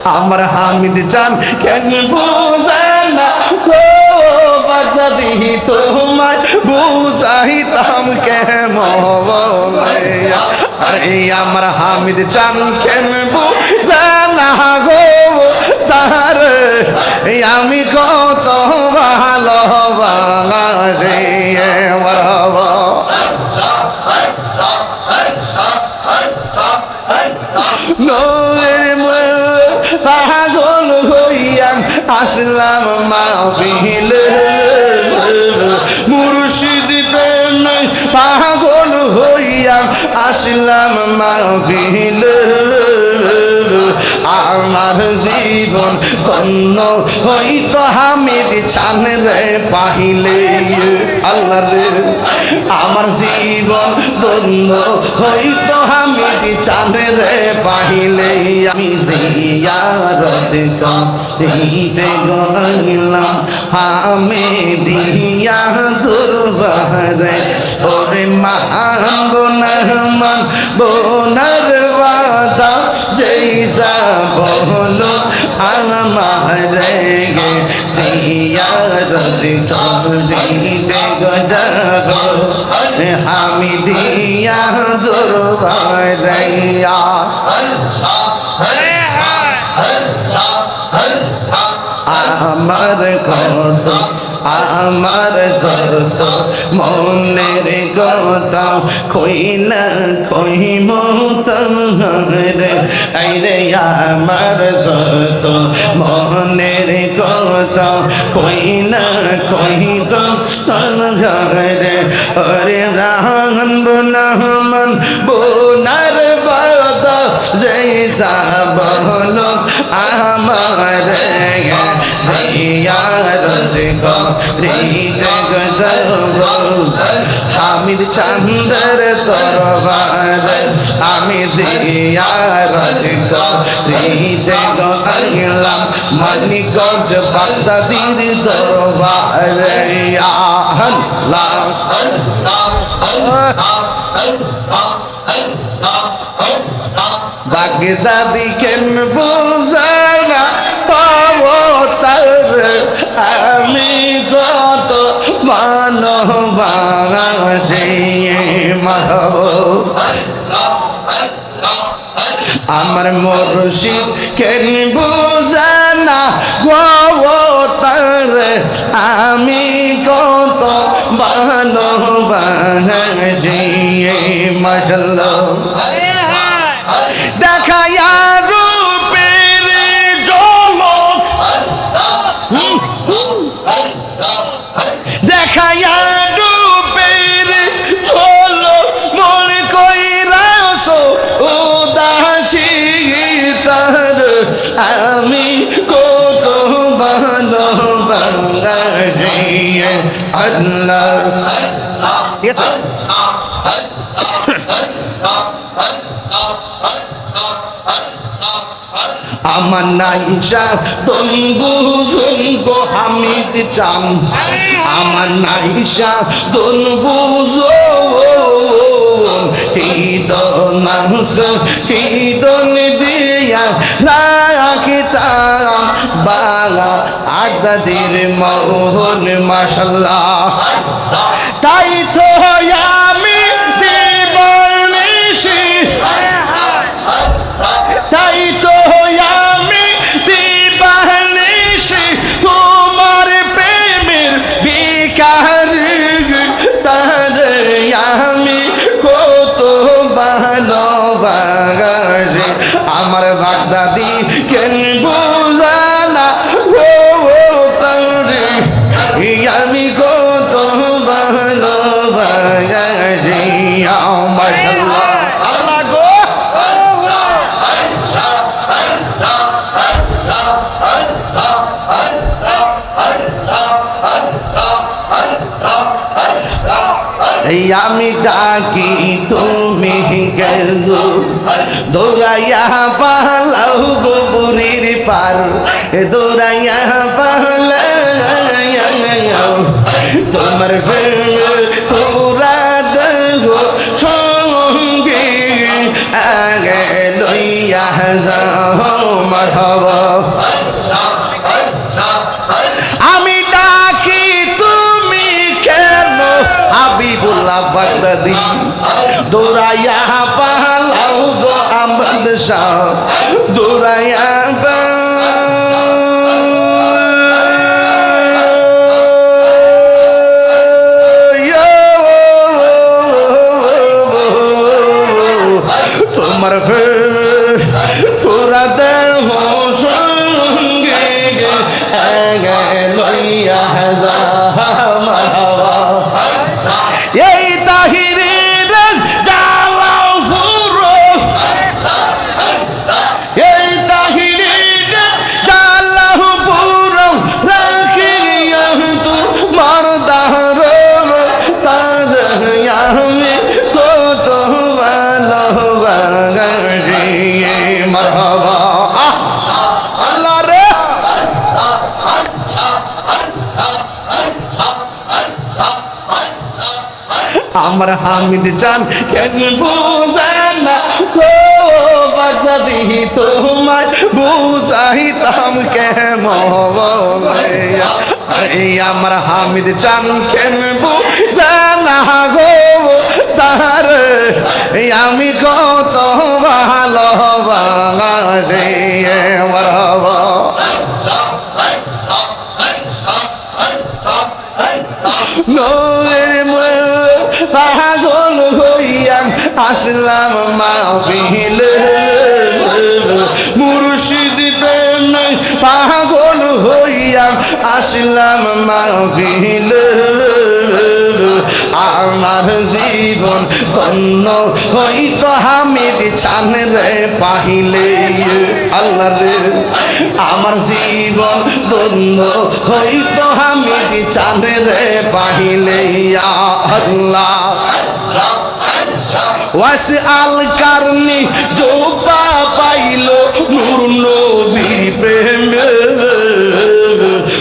আমার হামিদ চান কেন বুঝেন না ও বাগদাদি তোমায় বুঝাইতাম কেমন আরে আমার হামিদ চান কেন বুঝেন না গো তার আমি কত ভালোবাসি পাগল হইয়া আসলাম মাহফিলে মুর্শিদ প্রেমে পাগল হইয়া আসলাম মাহফিলে আমার জীবন ধন্য হইতো হামিদ চান রে পাহিলে আল্লাহ রে আমার জীবন ধন্য হইতো হামিদ চান রে পাহিলে আমি জিয়ারত করিতে গেলাম হামিদিয়া দরবারে ওরে মানব না মানব নার বাদা জৈসা বলো আমার গে জিয়ারত করিতে যাব হামিদিয়া দরবারে আমার কত আমার সত মনের কথা কইলা কইম তোমারে আইরে আমার সত মনের কথা কইলা কইত তোমারে আরে রাহন বনামন বোনার বাদা জৈসা বলো আমার জিয়ারত করিতে যাব হামিদ চান্দর দরবার আমি জিয়ারত করিতে গেলাম মানিকগঞ্জ বাগদাদির দরবারে আল্লাহ বাগদাদি কেন বুঝানা পাবো তার আমি কত ভালোবাসি আমার মুর্শিদ কেন বুঝানা গো তার আমি কত ভালোবাসি মাশাআল্লাহ দেখায়া রূপের ঝলক দেখায়া রূপের ঝলক মন কইরাস উদাসী তার আমি কত ভালোবাসি আল্লাহ ঠিক আছে আমার নাইশা দনবুজুন গো হামিদ চান আমার নাইশা দনবুজুন হৃদনাস হৃদন দিয়া রাখিতাম বালা আগদাদের মোহন মাশাআল্লাহ তাই তো আমি দিবানিশি তাই তো আমি দিবানিশি তোমার প্রেমের বিকার তার আমি কত ভালোবাসি আমার বাগদাদি কেন বুঝানা ও তারে আমি কত ভালোবাসি মাশাআল্লাহ আল্লাহ গো আমি ডাকি তুমি গেলো দৌড়াইয়া পালাও গোবরের পার দৌড়াইয়া পালাও তোমার পুরা দেহ সঙ্গে আগে লইয়া যাও মারহাবা আমি ডাকি তুমি কেন হাবিবুল্লাহ বাগদাদি দৌড়াইয়া পালাও গো আহমদ শাহ দৌড়াইয়া তোমার পুরা দেহ সঙ্গে লইয়া এই তাহিরের জ্বালাও পুরো এই তাহিরের জ্বালাও পুরো রাখিয়া তোমার দার তার আমি কত ভালোবাসি মারহাবা আল্লাহ রে আমার হামিদ জান কেন বুঝানা ও বাগদাদি তোমার বুঝাইতাম কেমন আমার হামিদ জান কেন বুঝানা গো তার আমি কত ভালোবাসি মারহাবা পাগল হইয়া আসলাম মাহফিল মুর্শিদ প্রেমে পাগল হইয়া আসলাম মাহফিল আমার জীবন ধন্য হইতো হামিদ চান রে পাহিলে আল্লাহ রে আমার জীবন ধন্য হইতো হামিদ চান রে পাহিলে আল্লাহ ওয়াসি আল কারনি জোবা পাইলো নূর নবীর প্রেমে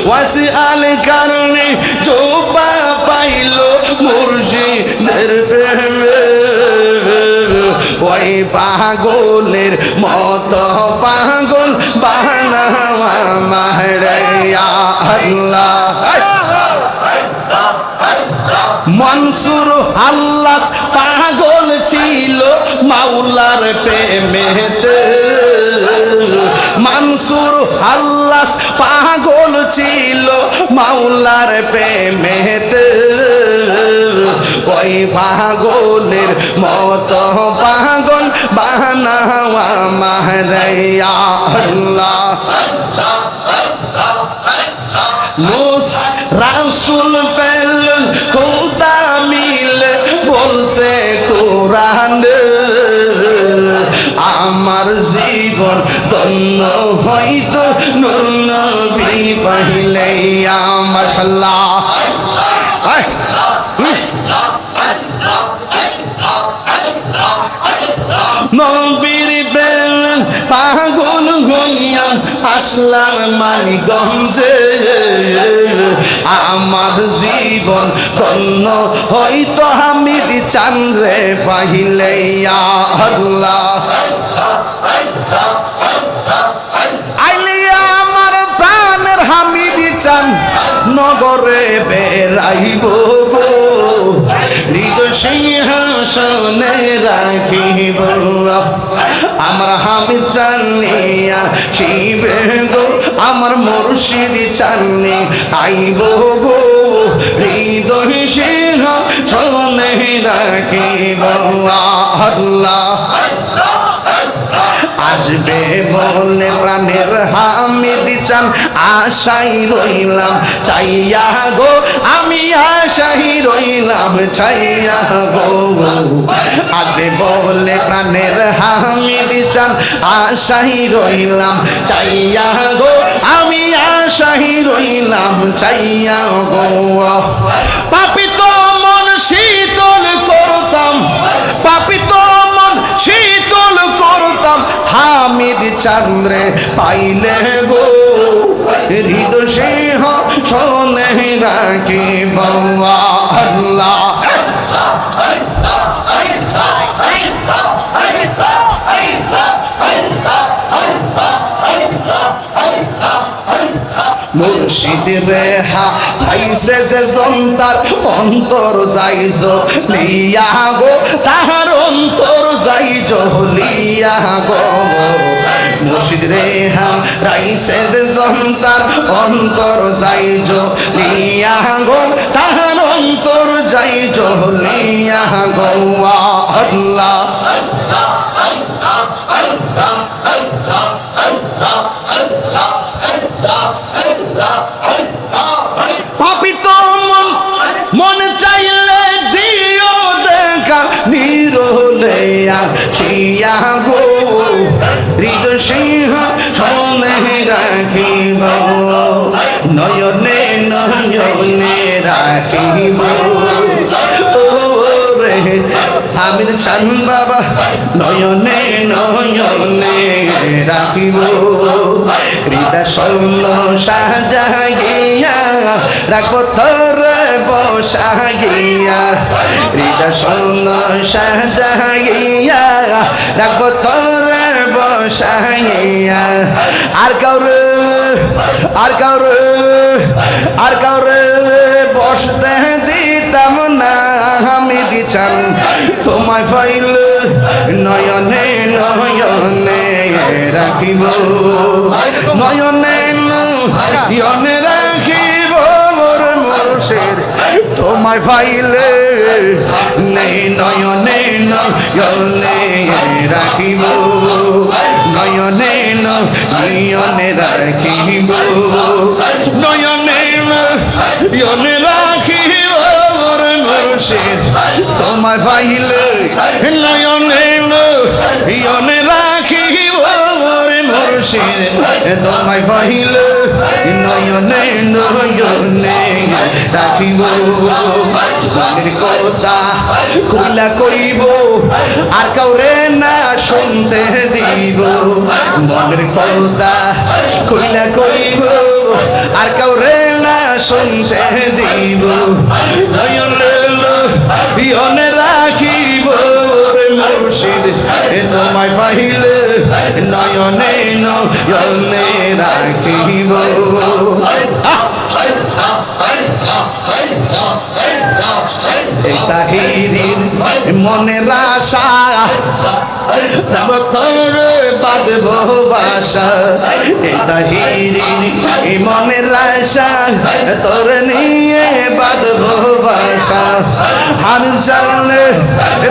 ওয়াসি আল কারনি জোবা পাইলো মুর্শিদের প্রেমে ওই পাগলের মত পাগল বানাওয়া মাহরায়া আল্লাহ মনসুর আল্লাহ পাগল ছিল মাওলার প্রেমেতে মনসুর আল্লাহ পাগল ছিল মাওলার প্রেমেতে ওই পাগলের মত পাগল বানাওয়া মাহরায়া আল্লাহ রাসূল পেলেন খোদা মিলে বলছে কোরআন আমার জীবন ধন্য হইতো নূর নবী পাইলে মাশাআল্লাহ নবীর প্রেম পাগল হইয়া আসলাম মানিকগঞ্জে আমার জীবন ধন্য হইতো হামিদ চান রে পাইলে আল্লাহ আইলিয়া আমার প্রাণের হামিদ চান নগরে বেড়াইব গো হৃদয় সিংহাসনে রাখিব আমার হামিদ চান্নিয়া শিবে গো আমার মুর্শিদ চান্নি আইব গো হৃদয় সিংহাসনে রাখিব আল্লাহ আসবে বলে প্রাণের হামিদ চান আশাই রইলাম চাইয়া গো আমি আশাই রইলাম চাইয়া গো আসবে বলে প্রাণের হামিদ চান আশাই রইলাম চাইয়া গো আমি আশাই রইলাম চাইয়া গো পাপিত মন শীতল করতাম পাপিত মন শীতল করতাম হামিদ চন্দ্রে পাইলে গো হৃদয় সিংহ শোনে রাখি বাবা আল্লাহ মুর্শিদ রে হাইছে যে জন্তার অন্তর যাইজ লিয়া গো তাহার অন্তর যাইজ লিয়া গো মুর্শিদ রে হাইছে যে জন্তার অন্তর যাইজ লিয়া গো তাহার অন্তর যাইজ লিয়া গো আল্লাহ পাপি তো মন চাইলে দিও দেখা নিরলে আসিয়া গো হৃদয় সিংহ শোনে রাখিব নয়নে নয়নে রাখিব হামিদ চান বাবা নয়নে নয়নে রাখিব হৃদয় স্বর্ণ সাজাইয়া রাখবো তোর বসাইয়া হৃদয় স্বর্ণ সাজাইয়া রাখবো তোর বসাইয়া আর কাউরে বসতে দিতাম না আমি দিচান তোমায় ফাইল নয়নে নয়নে রাখিব নয়নে নয়নে রাখিব মোর মুর্শিদ তোমায় ফাইলে নেই নয়নে নয়নে রাখিব নয়নে নয়নে রাখিব নয়নে নয়নে রাখিব মোর মুর্শিদ তোমায় ফাইলে নয়নে নয়নে রাখিব মোর মুর্শিদ তোমায় ফাইলে নয়নে নয়নে রাখিব মনের কথা খুলা কইব আর কাউরে না শুনতে দিব মনের কথা খুলা কইব আর কাউরে না শুনতে দিব নয়নে নয়নে রাখিব মুর্শিদ তোমায় ফাইলে নয়নে নয়নে রাখিব তাহিরির মনের আশা তোর বাঁধব বাসা তাহিরির মনের আশা তোর নিয়ে বাঁধব বাসা আমি জানে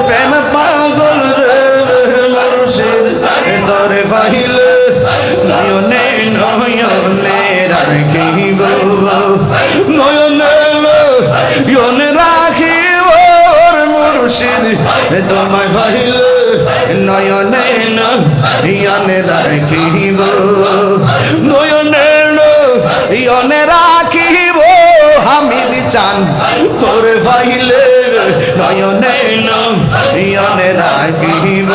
প্রেম পাগল রে মুর্শিদ তোরে পাইলে নয়নে নয়নে রাখিব নয়নে নয়নে রাখিব মুর্শিদ তোমায় পাইলে নয়নে নয়নে রাখিব নয়নে নয়নে রাখিব হামিদ চান তোরে পাইলে নয়নে নয়নে রাখিব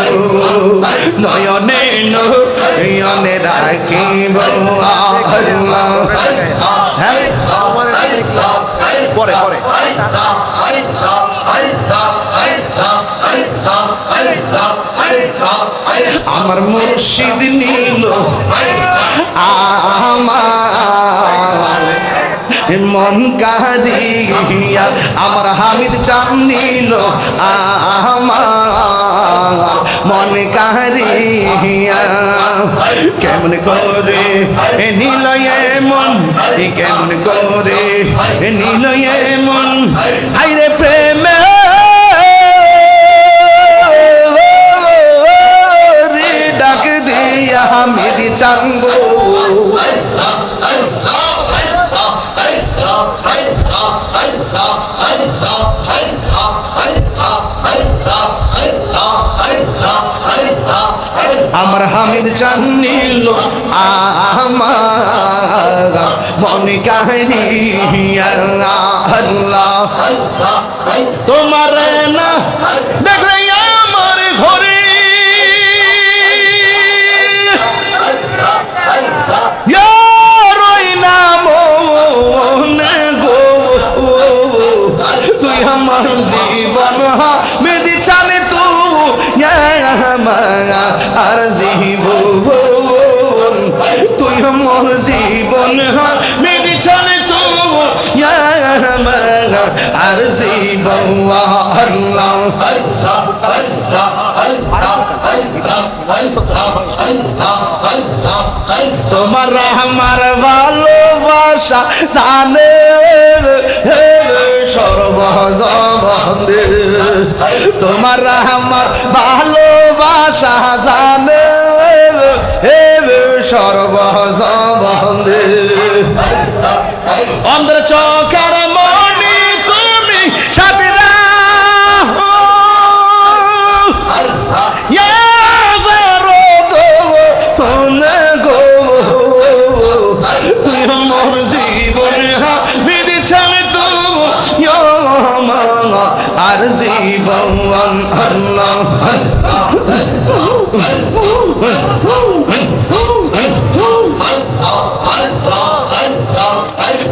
নয়নে নয়নে রাখিব আল্লাহ হ্যাঁ পরে পরে আমার মুর্শিদ নীল আমার মন কারিয়া আমার হামিদ চান নীল আমার মন কারিয়া কেমন করে নীল মন কেমন করে নীল মন হাইরে প্রেমে ডাক দিয়া হামিদ চাঙ্গো আমার হামিদ চান নীল আমার মন কাহিয়া আল্লাহ তোমার না দেখলে আমার ঘরে তুই আমার জীবন মেদি চানে তু আর জীবন তুই আমার জীবন মেদি আর জীবন আল্লাহ তোমার আমার ভালোবাসা জানে সর্বজবন্দে তোমার আমার ভালোবাসা জানে সর্বজবন্দে অন্ধের চোখের মনি তুমি সাথীরা তুই আমার জীবন বিদিছেন তুমি আর জীবন আল্লাহ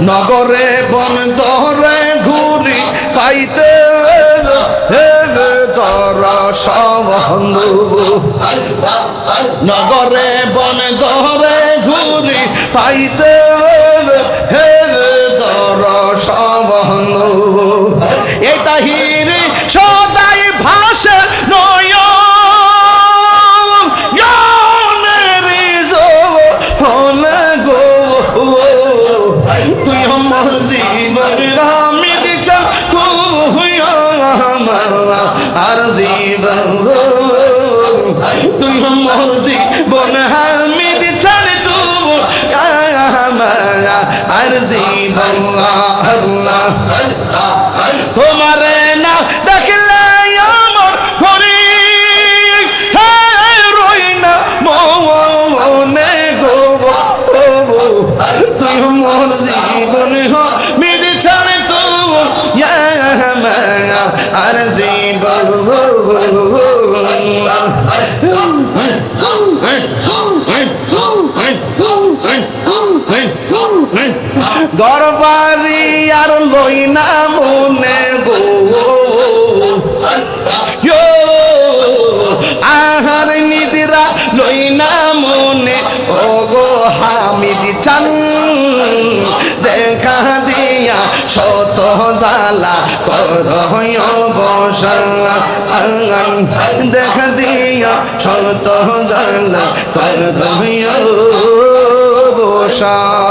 নগরে বন্দরে ঘুরি পাইতে নগরে বন্দরে ঘুরি পাইতে এই তাহিরি সদাই ভাষে নয় তুই আমার জীবন আমি দিচ্ছ তুই আর জীবন তুই আমার জীবন আমি দিচ্ছ আর জীবন তোমারে না দেখলে আমার হরি রই না মনে গো তুই মোর জীবন মিদি ছাড়ে তো আর জীবন গরবারি আর লই না মনে গো আহার নিদিরা লই না মনে ও গো হামিদি চান দেখা দিয়া শত জালা করয় বসলা দেখা দিয়া শত জালা করয় বসা